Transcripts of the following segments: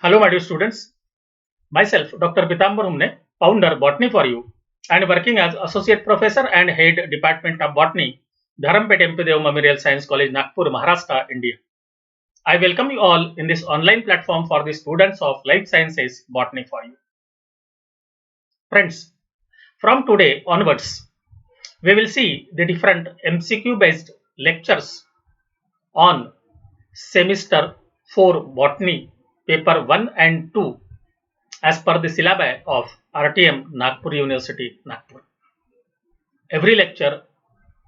Hello, my dear students. Myself, Dr. Pitambar Humne, founder Botany for You, and working as Associate Professor and Head Department of Botany, Dharampet MP Dev Memorial Science College, Nagpur, Maharashtra, India. I welcome you all in this online platform for the students of Life Sciences Botany for You. Friends, from today onwards, we will see the different MCQ based lectures on semester 4 Botany paper 1 and 2 as per the syllabi of RTM Nagpur University, Nagpur. Every lecture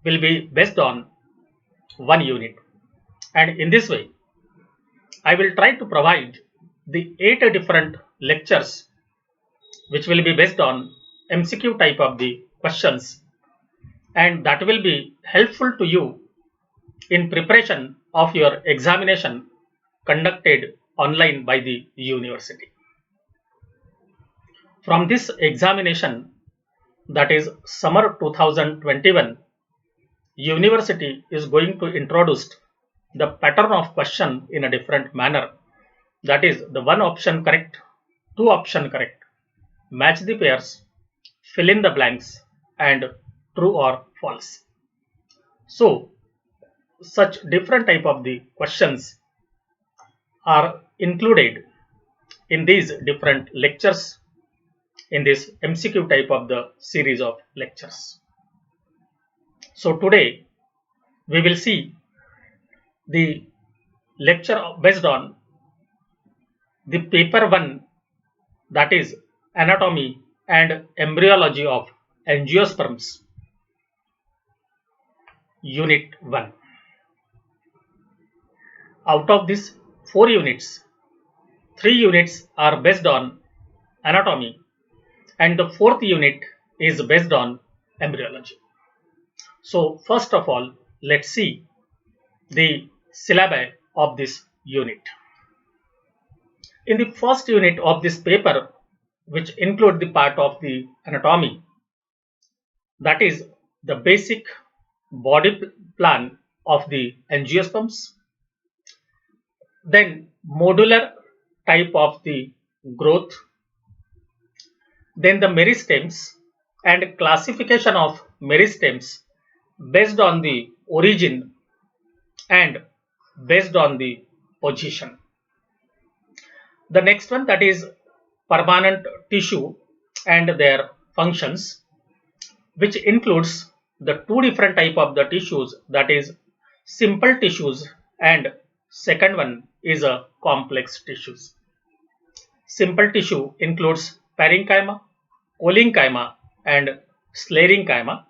will be based on one unit, and in this way, I will try to provide the 8 different lectures which will be based on MCQ type of the questions, and that will be helpful to you in preparation of your examination conducted online by the university. From this examination, that is summer 2021, university is going to introduce the pattern of question in a different manner. That is the one option correct, two option correct, match the pairs, fill in the blanks, and true or false. So such different type of the questions are included in these different lectures in this MCQ type of the series of lectures. So today we will see the lecture based on the paper 1, that is anatomy and embryology of angiosperms, unit 1. Out of these 4 units, 3 units are based on anatomy and the 4th unit is based on embryology. So first of all, let's see the syllabi of this unit. In the first unit of this paper, which include the part of the anatomy, that is the basic body plan of the angiosperms, then modular type of the growth, then the meristems and classification of meristems based on the origin and based on the position. The next one, that is permanent tissue and their functions, which includes the 2 different type of the tissues, that is simple tissues and second one is a complex tissues. Simple tissue includes parenchyma, cholenchyma and sclerenchyma,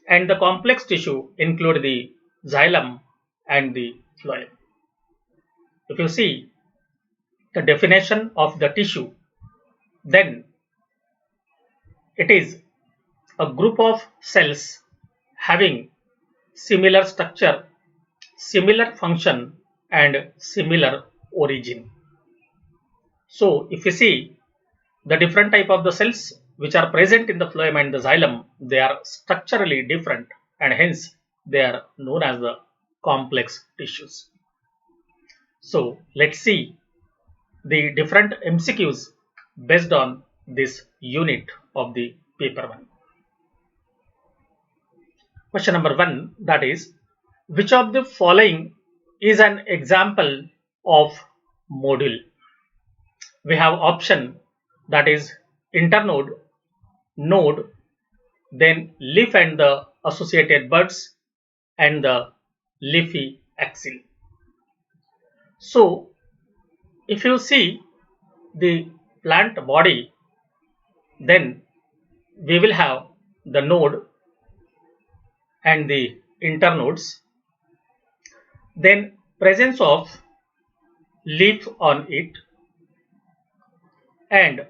and the complex tissue include the xylem and the phloem. If you see the definition of the tissue, then it is a group of cells having similar structure, similar function and similar origin. So if you see the different type of the cells which are present in the phloem and the xylem, they are structurally different and hence they are known as the complex tissues. So let's see the different MCQs based on this unit of the paper 1. Question number 1, that is, which of the following is an example of module? We have option, that is internode, node, then leaf and the associated buds and the leafy axil. So if you see the plant body, then we will have the node and the internodes, then presence of leaf on it, and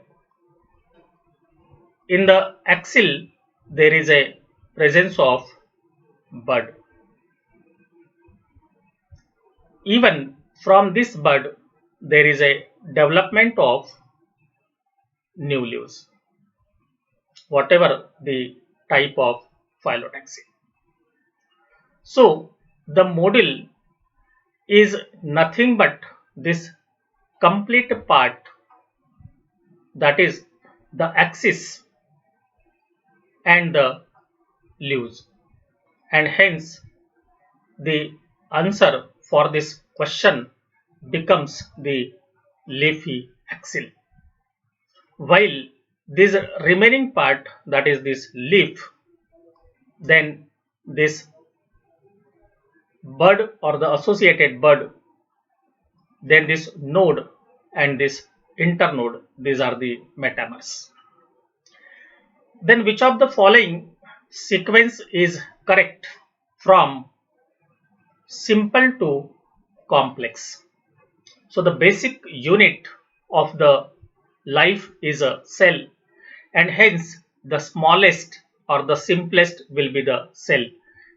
in the axil there is a presence of bud. Even from this bud there is a development of new leaves, whatever the type of phyllotaxy. So the module is nothing but this complete part, that is the axis and the leaves, and hence the answer for this question becomes the leafy axil. While this remaining part, that is this leaf, then this bud or the associated bud, then this node and this internode, these are the metamers. Then which of the following sequence is correct from simple to complex? So the basic unit of the life is a cell, and hence the smallest or the simplest will be the cell,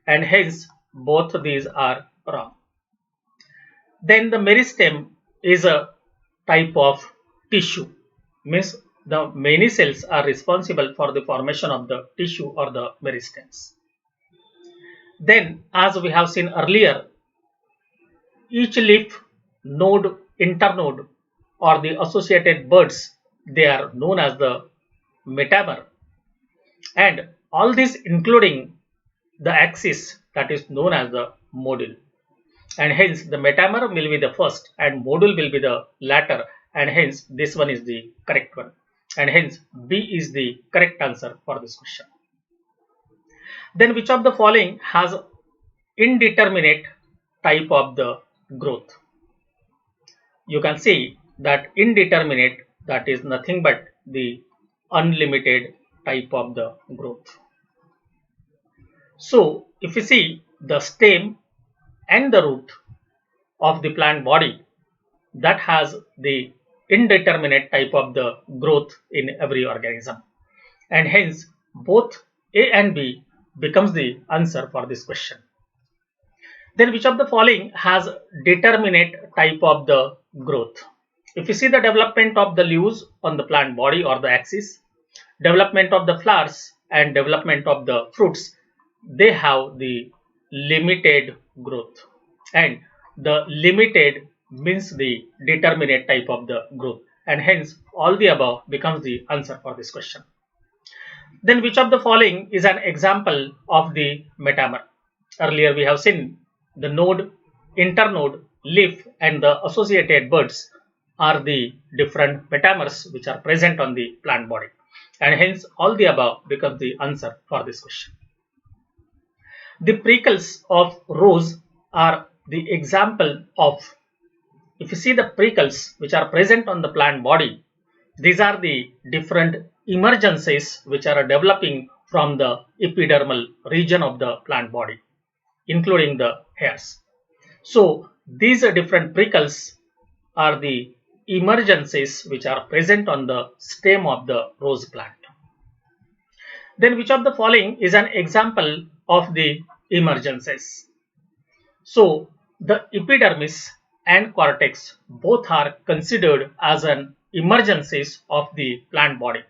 and hence both these are wrong. Then the meristem is a type of tissue, means the many cells are responsible for the formation of the tissue or the meristems. Then, as we have seen earlier, each leaf, node, internode, or the associated buds, they are known as the metamer, and all this including the axis, that is known as the module, and hence the metamer will be the first and module will be the latter, and hence this one is the correct one, and hence B is the correct answer for this question. Then which of the following has indeterminate type of the growth? You can see that indeterminate, that is nothing but the unlimited type of the growth. So if you see the stem and the root of the plant body, that has the indeterminate type of the growth in every organism, and hence both A and B becomes the answer for this question. Then which of the following has determinate type of the growth? If you see the development of the leaves on the plant body or the axis, development of the flowers and development of the fruits, they have the limited growth, and the limited means the determinate type of the growth, and hence all the above becomes the answer for this question. Then which of the following is an example of the metamer? Earlier we have seen the node, internode, leaf and the associated buds are the different metamers which are present on the plant body, and hence all the above becomes the answer for this question. The prickles of rose are the example of, if you see the prickles which are present on the plant body, these are the different emergencies which are developing from the epidermal region of the plant body, including the hairs. So these different prickles are the emergencies which are present on the stem of the rose plant. Then which of the following is an example of the emergencies? So the epidermis and cortex both are considered as an emergencies of the plant body,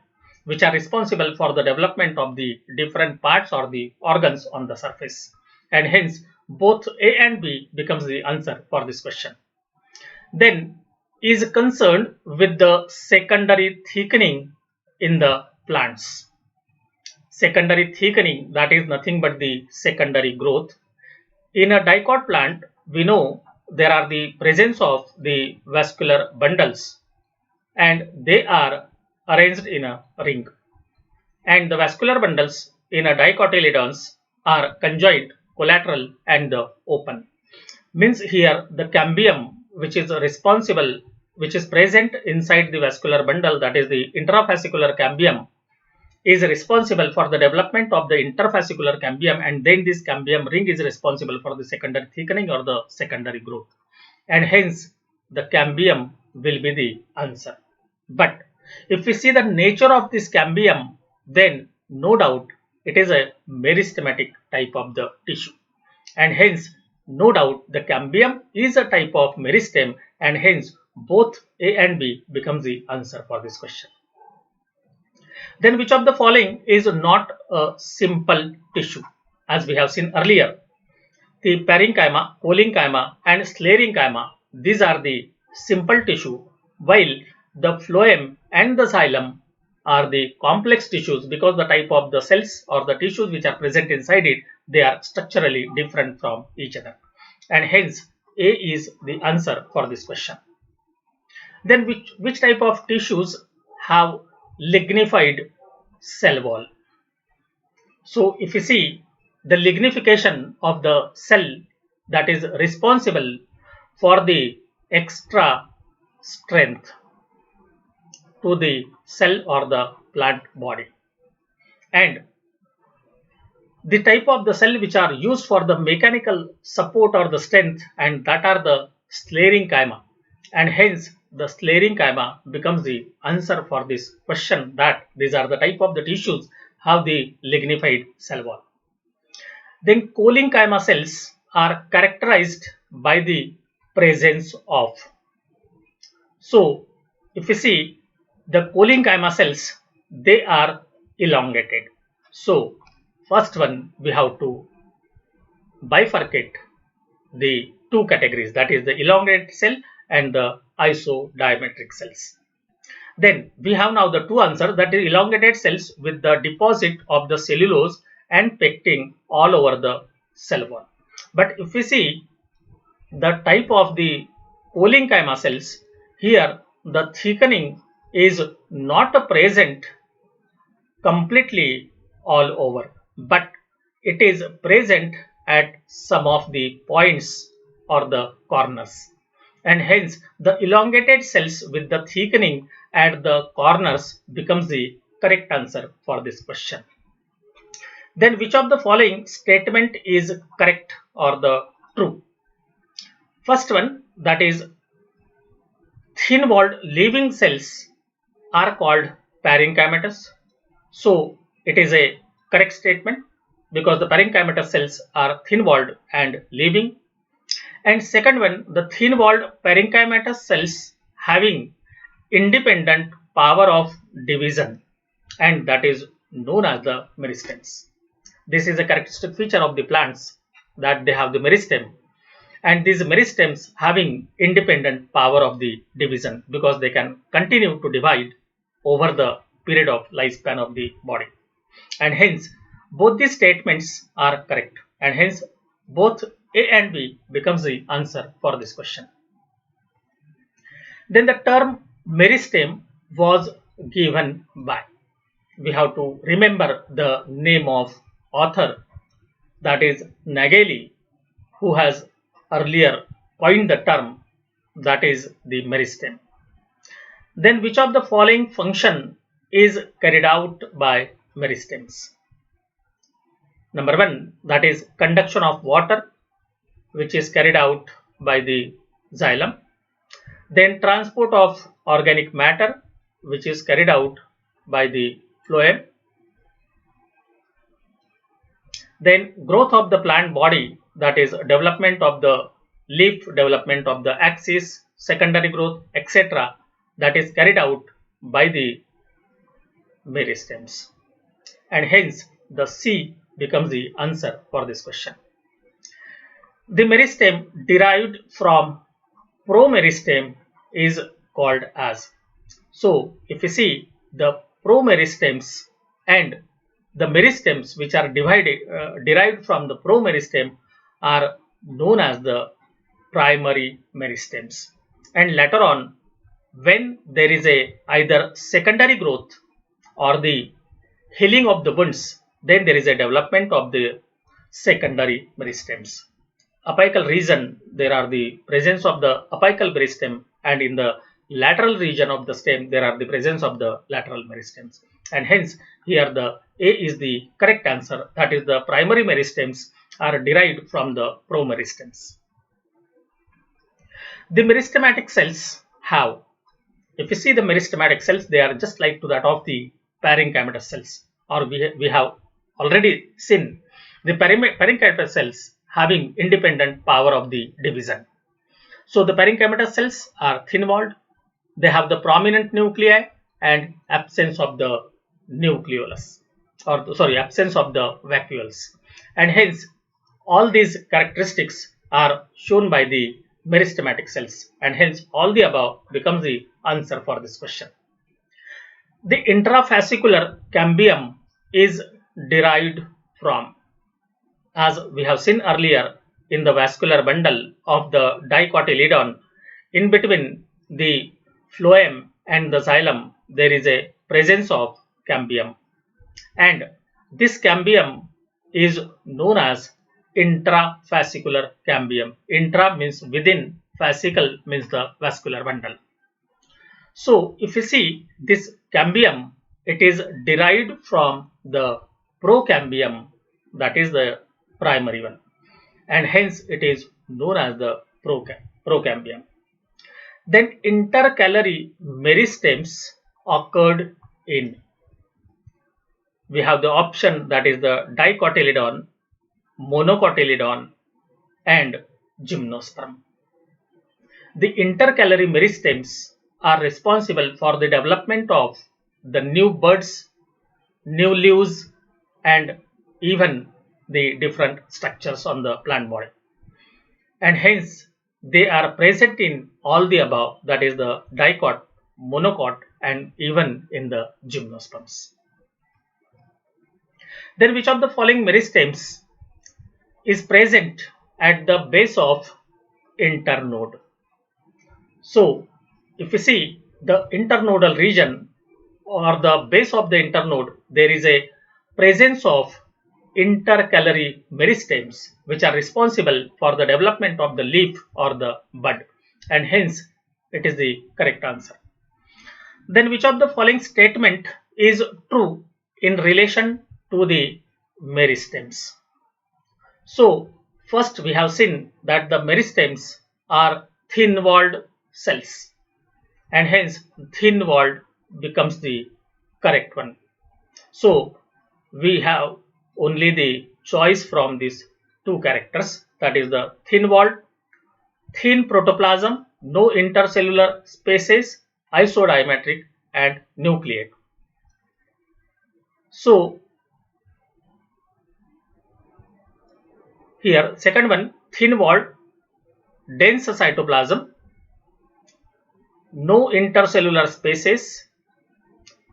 which are responsible for the development of the different parts or the organs on the surface, and hence both A and B becomes the answer for this question. Then is concerned with the secondary thickening in the plants. Secondary thickening, that is nothing but the secondary growth. In a dicot plant, we know there are the presence of the vascular bundles, and they are arranged in a ring, and the vascular bundles in a dicotyledons are conjoined, collateral and the open. Means here the cambium which is responsible, which is present inside the vascular bundle, that is the intrafascicular cambium, is responsible for the development of the interfascicular cambium, and then this cambium ring is responsible for the secondary thickening or the secondary growth, and hence the cambium will be the answer. But if we see the nature of this cambium, then no doubt it is a meristematic type of the tissue, and hence no doubt the cambium is a type of meristem, and hence both A and B becomes the answer for this question. Then which of the following is not a simple tissue? As we have seen earlier, the parenchyma, parenchyma and sclerenchyma, these are the simple tissue, while the phloem and the xylem are the complex tissues, because the type of the cells or the tissues which are present inside it, they are structurally different from each other, and hence A is the answer for this question. Then which type of tissues have lignified cell wall? So if you see the lignification of the cell that is responsible for the extra strength to the cell or the plant body, and the type of the cell which are used for the mechanical support or the strength, and that are the sclerenchyma, and hence the sclerenchyma becomes the answer for this question, that these are the type of the tissues have the lignified cell wall. Then cholenchyma cells are characterized by the presence of. So if you see the cholenchyma cells, they are elongated. So first one we have to bifurcate the two categories, that is the elongated cell and the isodiametric cells. Then we have now the two answers, that is elongated cells with the deposit of the cellulose and pectin all over the cell wall. But if we see the type of the cholenchyma cells, here the thickening is not present completely all over, but it is present at some of the points or the corners, and hence the elongated cells with the thickening at the corners becomes the correct answer for this question. Then which of the following statement is correct or the true? First one, that is thin walled living cells are called parenchymatous. So it is a correct statement, because the parenchymatous cells are thin walled and living. And second one, the thin walled parenchymatous cells having independent power of division, and that is known as the meristems. This is a characteristic feature of the plants, that they have the meristem, and these meristems having independent power of the division, because they can continue to divide over the period of lifespan of the body, and hence both these statements are correct, and hence both A and B becomes the answer for this question. Then the term meristem was given by, we have to remember the name of author, that is Nageli, who has earlier coined the term, that is the meristem. Then which of the following function is carried out by meristems? Number one, that is conduction of water, which is carried out by the xylem. Then transport of organic matter, which is carried out by the phloem. Then growth of the plant body, that is development of the leaf, development of the axis, secondary growth, etc., that is carried out by the meristems, and hence the C becomes the answer for this question. The meristem derived from promeristem is called as. So if you see the promeristems and the meristems which are derived from the promeristem are known as the primary meristems, and later on, when there is a either secondary growth or the healing of the wounds, then there is a development of the secondary meristems. Apical region, there are the presence of the apical meristem, and in the lateral region of the stem there are the presence of the lateral meristems, and hence here the A is the correct answer, that is the primary meristems are derived from the promeristems. The meristematic cells have, if you see the meristematic cells, they are just like to that of the parenchymatous cells, or we have already seen the parenchymatous cells having independent power of the division. So the parenchymatous cells are thin walled, they have the prominent nuclei and absence of the nucleolus, or sorry, absence of the vacuoles, and hence all these characteristics are shown by the meristematic cells, and hence all the above becomes the answer for this question. The intrafascicular cambium is derived from, as we have seen earlier, in the vascular bundle of the dicotyledon, in between the phloem and the xylem there is a presence of cambium, and this cambium is known as intrafascicular cambium. Intra means within, fascicle means the vascular bundle. So if you see this cambium, it is derived from the procambium, that is the primary one, and hence it is known as the procambium. Then intercalary meristems occurred in, we have the option that is the dicotyledon, monocotyledon, and gymnosperm. The intercalary meristems are responsible for the development of the new buds, new leaves, and even the different structures on the plant body, and hence they are present in all the above, that is the dicot, monocot, and even in the gymnosperms. Then which of the following meristems is present at the base of internode? So if you see the internodal region or the base of the internode, there is a presence of intercalary meristems which are responsible for the development of the leaf or the bud, and hence it is the correct answer. Then which of the following statement is true in relation to the meristems? So first we have seen that the meristems are thin-walled cells, and hence thin-walled becomes the correct one. So we have only the choice from these two characters, that is the thin-walled, thin protoplasm, no intercellular spaces, isodiametric, and nucleate. So here second one, thin-walled, dense cytoplasm, no intercellular spaces,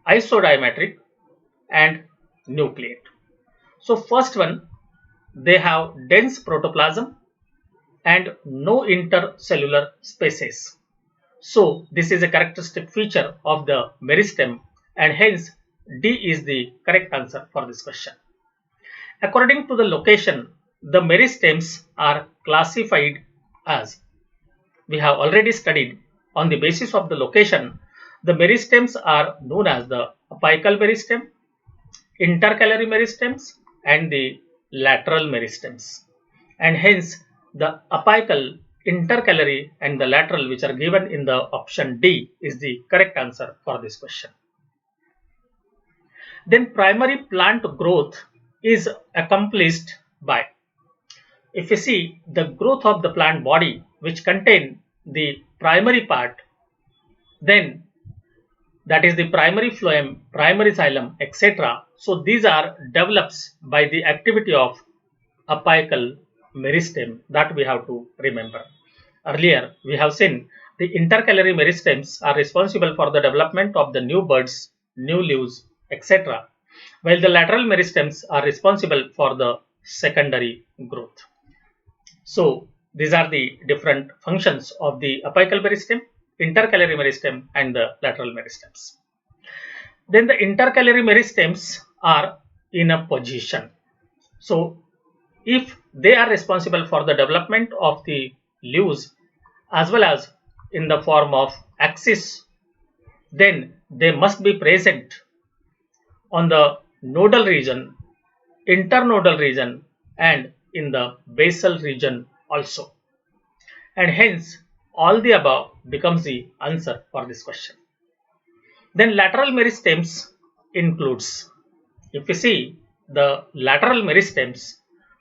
isodiametric, and nucleate. So first one, they have dense protoplasm and no intercellular spaces. So this is a characteristic feature of the meristem, and hence D is the correct answer for this question. According to the location, the meristems are classified as, we have already studied, on the basis of the location, the meristems are known as the apical meristem, intercalary meristems, and the lateral meristems, and hence the apical, intercalary, and the lateral, which are given in the option D, is the correct answer for this question. Then primary plant growth is accomplished by, if you see the growth of the plant body which contain the primary part, then that is the primary phloem, primary xylem, etc. So these are develops by the activity of apical meristem, that we have to remember. Earlier we have seen the intercalary meristems are responsible for the development of the new buds, new leaves, etc., while the lateral meristems are responsible for the secondary growth. So these are the different functions of the apical meristem, intercalary meristem, and the lateral meristems. Then the intercalary meristems are in a position. So if they are responsible for the development of the leaves as well as in the form of axis, then they must be present on the nodal region, internodal region, and in the basal region also, and hence all the above becomes the answer for this question. Then lateral meristems includes, if you see the lateral meristems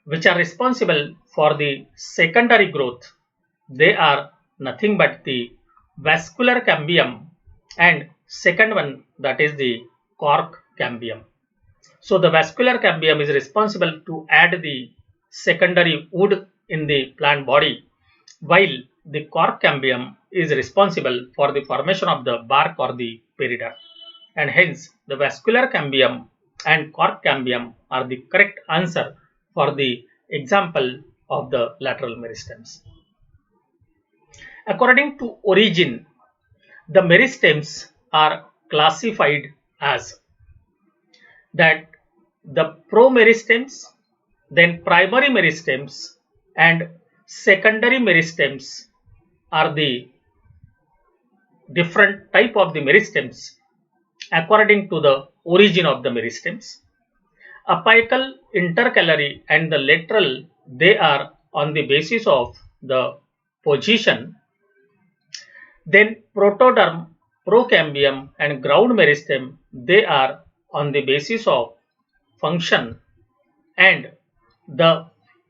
which are responsible for the secondary growth, they are nothing but the vascular cambium and second one, that is the cork cambium. So the vascular cambium is responsible to add the secondary wood in the plant body, while the cork cambium is responsible for the formation of the bark or the perida, and hence the vascular cambium and cork cambium are the correct answer for the example of the lateral meristems. According to origin, the meristems are classified as that the promeristems, then primary meristems, and secondary meristems are the different type of the meristems according to the origin of the meristems. Apical, intercalary, and the lateral, they are on the basis of the position. Then protoderm, procambium, and ground meristem, they are on the basis of function, and the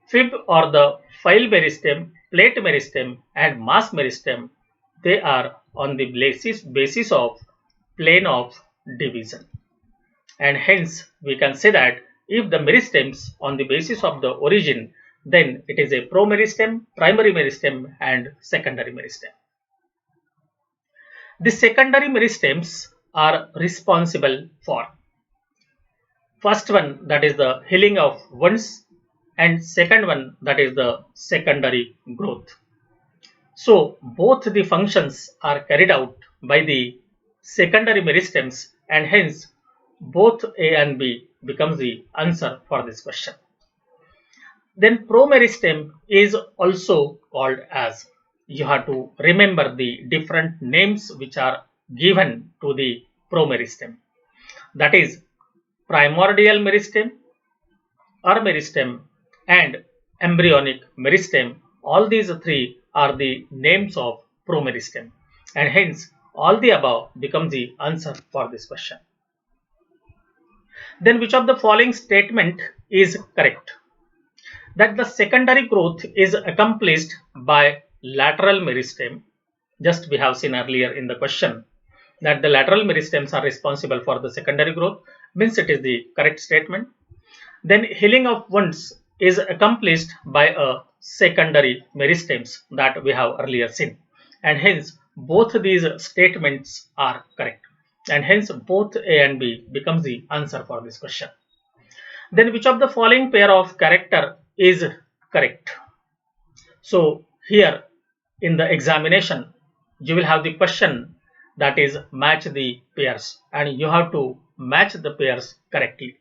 fib or the file meristem, plate meristem, and mass meristem, they are on the basis of plane of division. And hence we can say that if the meristems on the basis of the origin, then it is a promeristem, primary meristem, and secondary meristem. The secondary meristems are responsible for first one, that is the healing of wounds, and second one, that is the secondary growth. So both the functions are carried out by the secondary meristems, and hence both A and B becomes the answer for this question. Then promeristem is also called as, you have to remember the different names which are given to the promeristem, that is primordial meristem, or meristem, and embryonic meristem. All these three are the names of promeristem, and hence all the above becomes the answer for this question. Then which of the following statement is correct? That the secondary growth is accomplished by lateral meristem. Just we have seen earlier in the question that the lateral meristems are responsible for the secondary growth, means it is the correct statement. Then healing of wounds is accomplished by a secondary meristems, that we have earlier seen, and hence both these statements are correct, and hence both A and B becomes the answer for this question. Then which of the following pair of character is correct? So here in the examination you will have the question that is match the pairs, and you have to match the pairs correctly.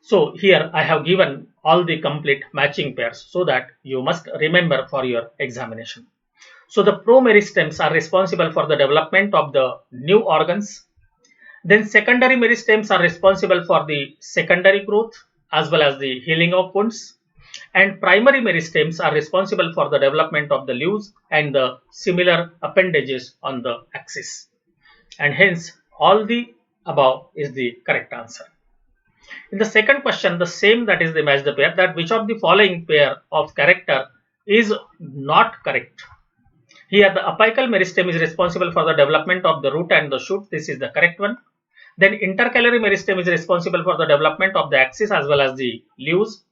So here I have given all the complete matching pairs so that you must remember for your examination. So the promeristems are responsible for the development of the new organs. Then secondary meristems are responsible for the secondary growth as well as the healing of wounds. And primary meristems are responsible for the development of the leaves and the similar appendages on the axis. And hence all the above is the correct answer. In the second question, the same, that is the match the pair, that which of the following pair of character is not correct? Here the apical meristem is responsible for the development of the root and the shoot. This is the correct one. Then intercalary meristem is responsible for the development of the axis as well as the leaves.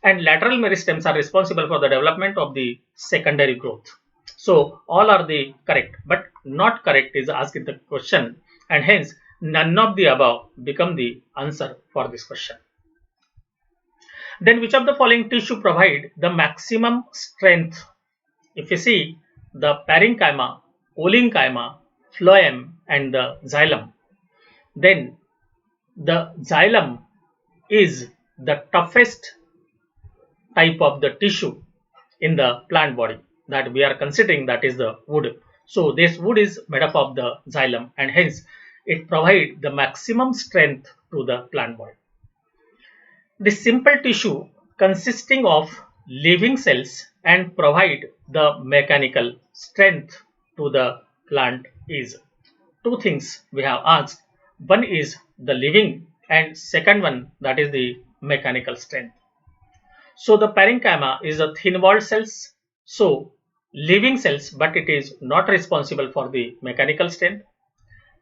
And lateral meristems are responsible for the development of the secondary growth. So all are the correct, but not correct is asked in the question, and hence none of the above become the answer for this question. Then which of the following tissue provide the maximum strength? If you see the parenchyma, parenchyma, phloem, and the xylem, then the xylem is the toughest type of the tissue in the plant body that we are considering, that is the wood. So this wood is made up of the xylem, and hence it provides the maximum strength to the plant body. The simple tissue consisting of living cells and provide the mechanical strength to the plant is two things we have asked. One is the living, and second one, that is the mechanical strength. So the parenchyma is a thin walled cells, so living cells, but it is not responsible for the mechanical strength.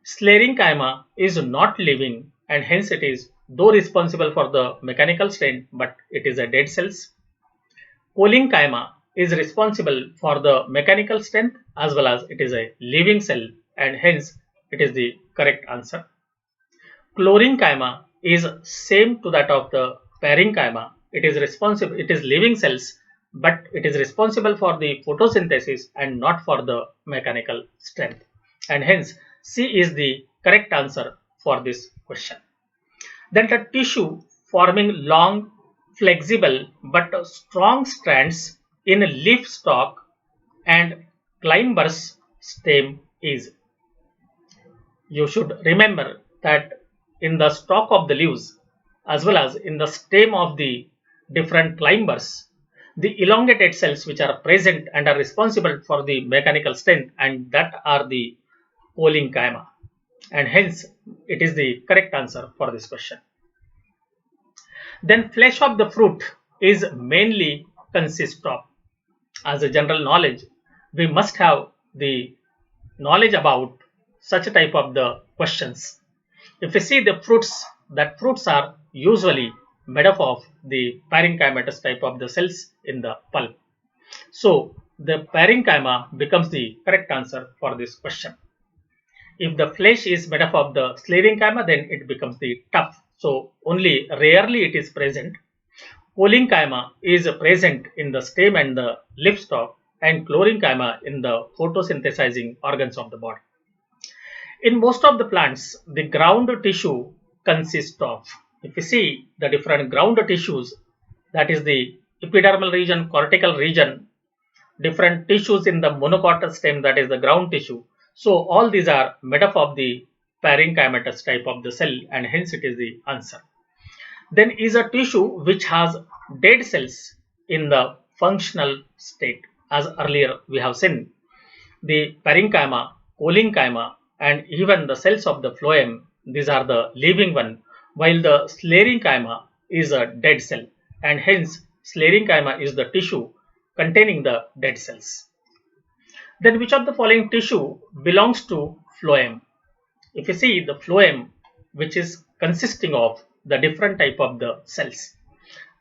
Sclerenchyma is not living, and hence it is though responsible for the mechanical strength, but it is a dead cells. Parenchyma is responsible for the mechanical strength as well as it is a living cell, and hence it is the correct answer. Chlorine-chyma is same to that of the parenchyma. It is responsible, it is living cells, but it is responsible for the photosynthesis and not for the mechanical strength. And hence C is the correct answer for this question. Then the tissue forming long, flexible but strong strands in a leaf stalk and climber's stem is. You should remember that in the stalk of the leaves as well as in the stem of the different climbers, the elongated cells which are present and are responsible for the mechanical strength, and that are the parenchyma, and hence it is the correct answer for this question. Then flesh of the fruit is mainly consist of. As a general knowledge, we must have the knowledge about such a type of the questions. If we see the fruits, that fruits are usually made up of the parenchymatous type of the cells in the pulp. So the parenchyma becomes the correct answer for this question. If the flesh is made up of the sclerenchyma, then it becomes the tough. So only rarely it is present. Parenchyma is present in the stem and the leaf stalk, and chlorine-chyma in the photosynthesizing organs of the body. In most of the plants, the ground tissue consists of, if you see the different ground tissues, that is the epidermal region, cortical region, different tissues in the monocot stem, that is the ground tissue. So all these are made up of the parenchymatous type of the cell, and hence it is the answer. Then is a tissue which has dead cells in the functional state. As earlier we have seen, the parenchyma, parenchyma, and even the cells of the phloem, these are the living one, while the sclerenchyma is a dead cell, and hence sclerenchyma is the tissue containing the dead cells. Then which of the following tissue belongs to phloem? If you see the phloem, which is consisting of the different type of the cells,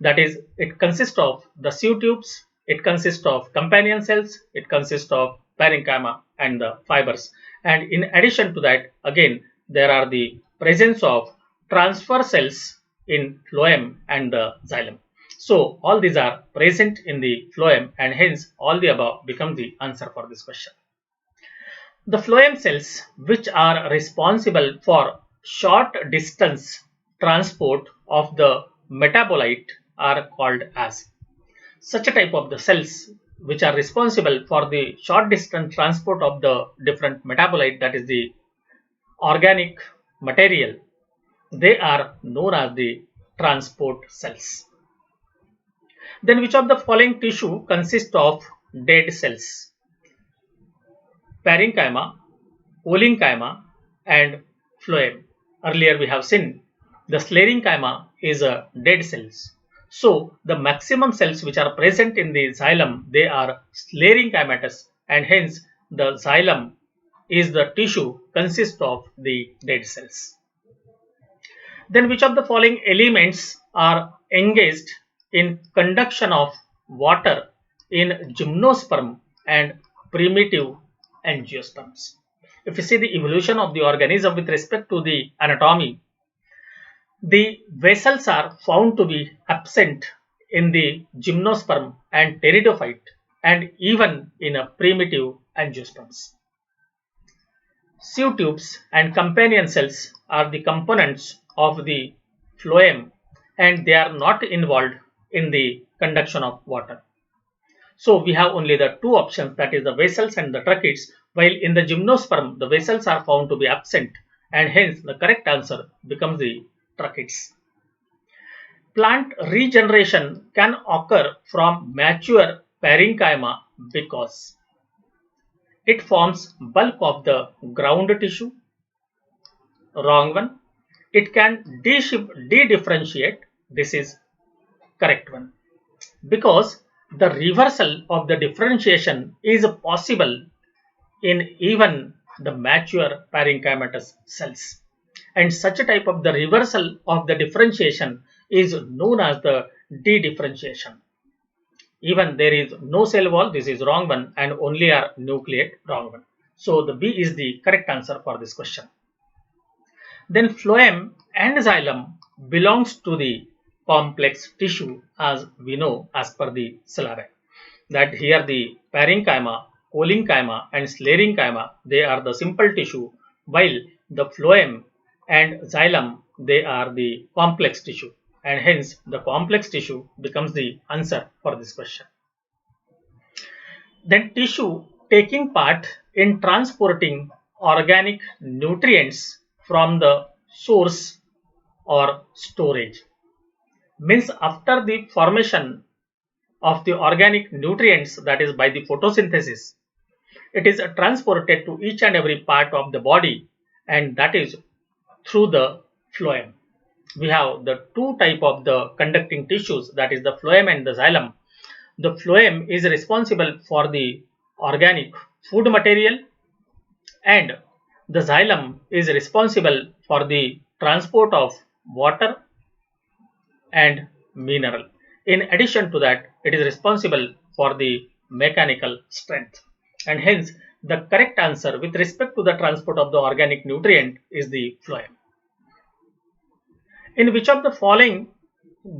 that is, it consists of the sieve tubes, it consists of companion cells, it consists of parenchyma and the fibers, and in addition to that, again there are the presence of transfer cells in phloem and the xylem. So all these are present in the phloem, and hence all the above become the answer for this question. The phloem cells, which are responsible for short distance transport of the metabolite, are called as. Such a type of the cells which are responsible for the short distance transport of the different metabolite, that is the organic material, they are known as the transport cells. Then which of the following tissue consists of dead cells? Parenchyma, parenchyma, and phloem. Earlier we have seen the sclerenchyma is a dead cells. So the maximum cells which are present in the xylem, they are sclerenchymatous, and hence the xylem is the tissue consists of the dead cells. Then which of the following elements are engaged in conduction of water in gymnosperm and primitive angiosperms? If you see the evolution of the organism with respect to the anatomy, the vessels are found to be absent in the gymnosperm and pteridophyte, and even in a primitive angiosperms. Sieve tubes and companion cells are the components of the phloem, and they are not involved in the conduction of water. So we have only the two options, that is the vessels and the tracheids, while in the gymnosperm the vessels are found to be absent, and hence the correct answer becomes the tracheids. Plant regeneration can occur from mature parenchyma because it forms bulk of the ground tissue. Wrong one. It can de-differentiate. This is correct one. Because the reversal of the differentiation is possible in even the mature parenchymatous cells, and such a type of the reversal of the differentiation is known as the de-differentiation. Even there is no cell wall, this is wrong one, and only are nucleate, wrong one. So the B is the correct answer for this question. Then phloem and xylem belongs to the complex tissue, as we know as per the syllabi. That here the parenchyma, cholenchyma and sclerenchyma, they are the simple tissue, while the phloem and xylem, they are the complex tissue, and hence the complex tissue becomes the answer for this question. Then tissue taking part in transporting organic nutrients from the source or storage, means after the formation of the organic nutrients, that is by the photosynthesis, it is transported to each and every part of the body, and that is through the phloem. We have the two type of the conducting tissues, that is the phloem and the xylem. The phloem is responsible for the organic food material, and the xylem is responsible for the transport of water and mineral. In addition to that, it is responsible for the mechanical strength, and hence the correct answer with respect to the transport of the organic nutrient is the phloem. In which of the following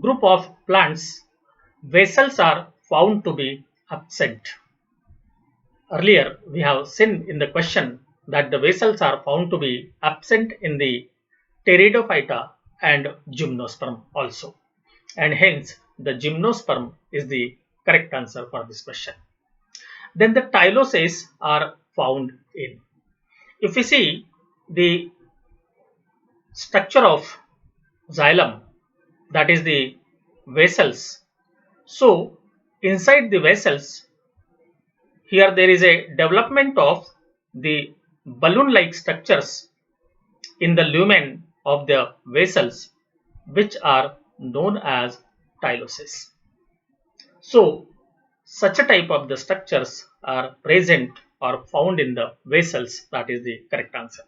group of plants vessels are found to be absent? Earlier we have seen in the question that the vessels are found to be absent in the Pteridophyta and Gymnosperm also, and hence the Gymnosperm is the correct answer for this question. Then the tyloses are found in. If we see the structure of xylem, that is the vessels, so inside the vessels, here there is a development of the balloon-like structures in the lumen of the vessels, which are known as tyloses. So such a type of the structures are present or found in the vessels, that is the correct answer.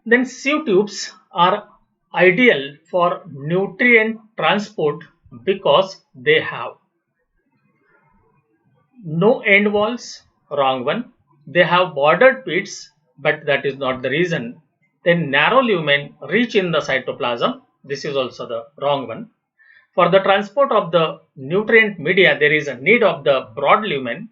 Then sieve tubes are ideal for nutrient transport because they have no end walls, wrong one. They have bordered pits, but that is not the reason. Then narrow lumen reach in the cytoplasm, this is also the wrong one. For the transport of the nutrient media, there is a need of the broad lumen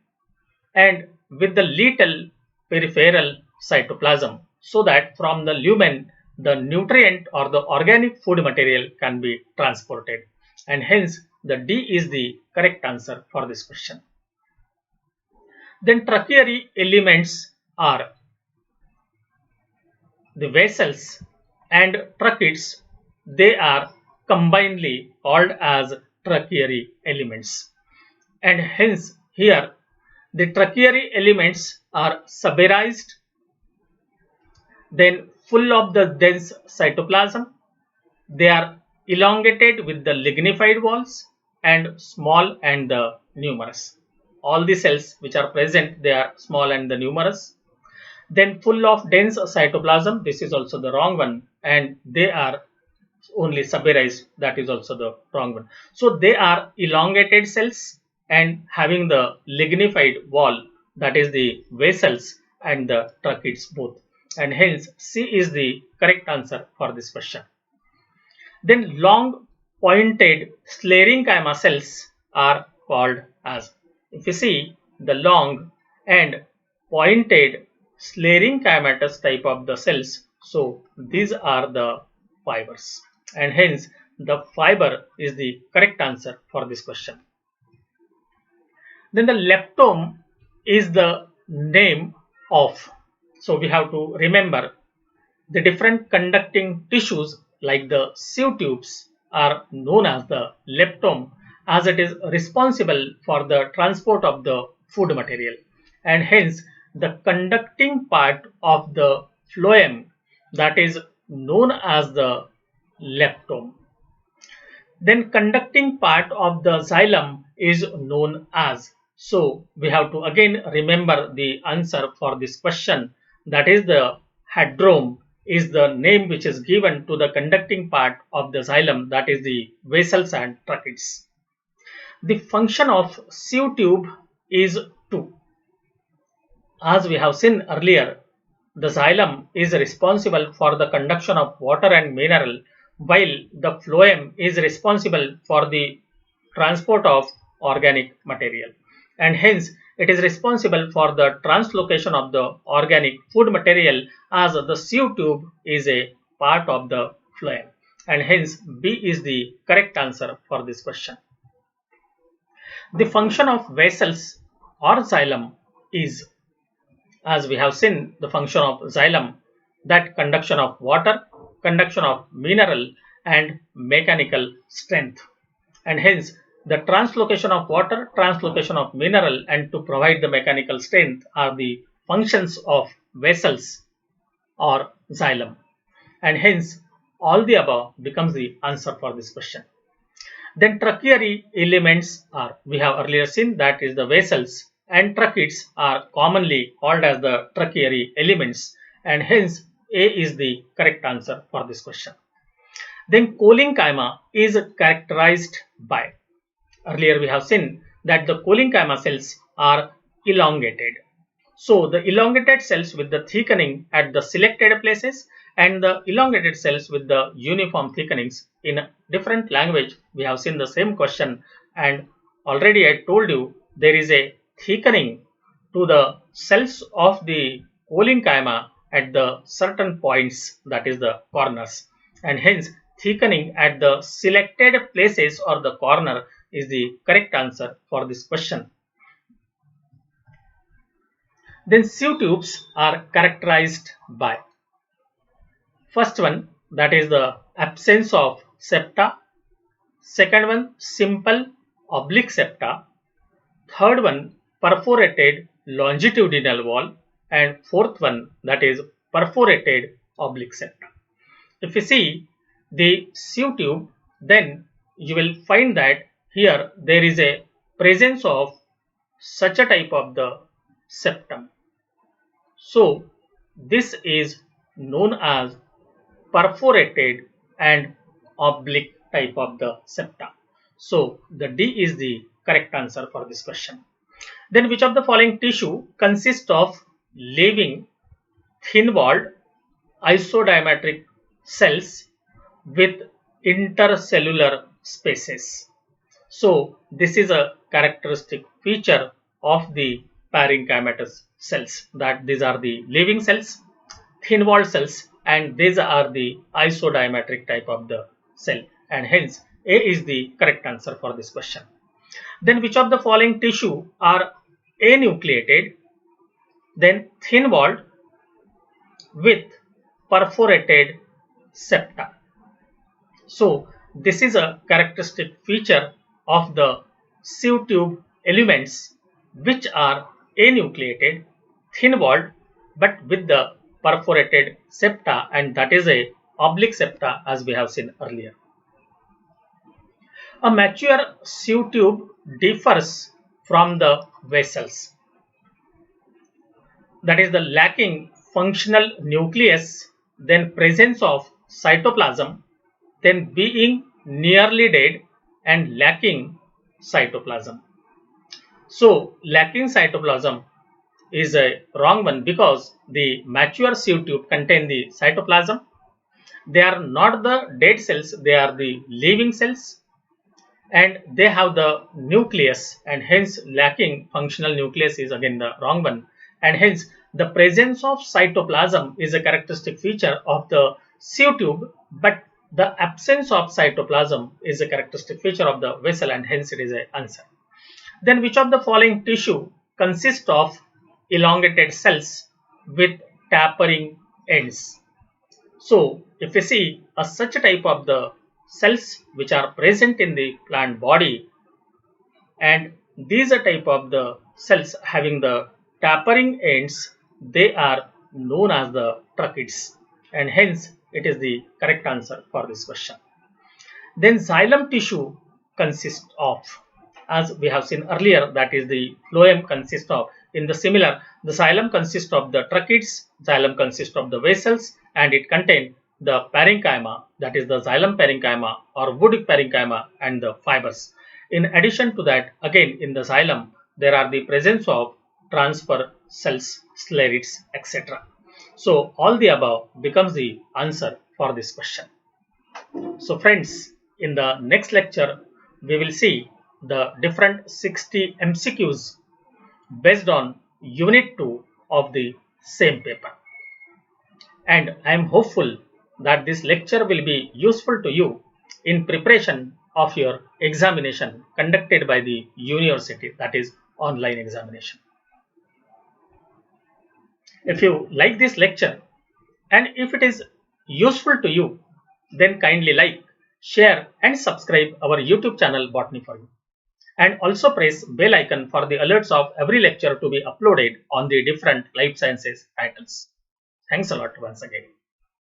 and with the little peripheral cytoplasm, so that from the lumen the nutrient or the organic food material can be transported, and hence the D is the correct answer for this question. Then tracheary elements are the vessels and tracheids, they are combinedly called as tracheary elements, and hence here the tracheary elements are suberized, then full of the dense cytoplasm, they are elongated with the lignified walls and small and the numerous. All the cells which are present, they are small and the numerous. Then full of dense cytoplasm, this is also the wrong one, and they are only suberized, that is also the wrong one. So they are elongated cells and having the lignified wall, that is the vessels and the tracheids both, and hence C is the correct answer for this question. Then long pointed sclerenchyma cells are called as, if you see the long and pointed sclerenchymatous type of the cells, so these are the fibers, and hence the fiber is the correct answer for this question. Then the leptome is the name of, so we have to remember the different conducting tissues like the sieve tubes are known as the leptome, as it is responsible for the transport of the food material, and hence the conducting part of the phloem, that is known as the leptome. Then conducting part of the xylem is known as, so we have to again remember the answer for this question, that is the hadrome is the name which is given to the conducting part of the xylem, that is the vessels and tracheids. The function of sieve tube is to, as we have seen earlier, the xylem is responsible for the conduction of water and mineral, while the phloem is responsible for the transport of organic material, and hence it is responsible for the translocation of the organic food material, as the sieve tube is a part of the phloem, and hence B is the correct answer for this question. The function of vessels or xylem is, as we have seen, the function of xylem, that conduction of water, conduction of mineral and mechanical strength, and hence the translocation of water, translocation of mineral and to provide the mechanical strength are the functions of vessels or xylem, and hence all the above becomes the answer for this question. Then tracheary elements are, we have earlier seen, that is the vessels, and tracheids are commonly called as the tracheary elements, and hence A is the correct answer for this question. Then cholechyma is characterized by, earlier we have seen that the cholechyma cells are elongated. So the elongated cells with the thickening at the selected places and the elongated cells with the uniform thickenings. In a different language we have seen the same question, and already I told you there is a thickening to the cells of the cholechyma at the certain points, that is the corners, and hence thickening at the selected places or the corner is the correct answer for this question. Then sieve tubes are characterized by, first one, that is the absence of septa, second one simple oblique septa, third one perforated longitudinal wall, and fourth one, that is perforated oblique septa. If you see the sieve tube, then you will find that here there is a presence of such a type of the septum. So this is known as perforated and oblique type of the septa. So the D is the correct answer for this question. Then which of the following tissue consists of living thin-walled isodiametric cells with intercellular spaces? So this is a characteristic feature of the parenchymatous cells, that these are the living cells, thin-walled cells, and these are the isodiametric type of the cell, and hence A is the correct answer for this question. Then which of the following tissue are anucleated, then thin-walled with perforated septa? So this is a characteristic feature of the sieve tube elements which are anucleated, thin-walled but with the perforated septa, and that is a oblique septa, as we have seen earlier. A mature sieve tube differs from the vessels, that is the lacking functional nucleus, then presence of cytoplasm, then being nearly dead and lacking cytoplasm. So lacking cytoplasm is a wrong one, because the mature sieve tube contain the cytoplasm. They are not the dead cells, they are the living cells, and they have the nucleus, and hence lacking functional nucleus is again the wrong one, and hence the presence of cytoplasm is a characteristic feature of the sieve tube, but the absence of cytoplasm is a characteristic feature of the vessel, and hence it is an answer. Then which of the following tissue consists of elongated cells with tapering ends? So if you see such a type of the cells which are present in the plant body, and these are type of the cells having the tapering ends, they are known as the tracheids, and hence it is the correct answer for this question. Then xylem tissue consists of, as we have seen earlier, that is the phloem consists of. In the similar, the xylem consists of the tracheids, xylem consists of the vessels, and it contains the parenchyma, that is the xylem parenchyma or wood parenchyma, and the fibers. In addition to that, again in the xylem, there are the presence of transfer cells, sclerites, etc. So all the above becomes the answer for this question. So friends, in the next lecture, we will see the different 60 MCQs based on Unit 2 of the same paper. And I am hopeful that this lecture will be useful to you in preparation of your examination conducted by the university, that is online examination. If you like this lecture and if it is useful to you, then kindly like, share and subscribe our YouTube channel Botany for You, and also press bell icon for the alerts of every lecture to be uploaded on the different life sciences titles. Thanks a lot once again.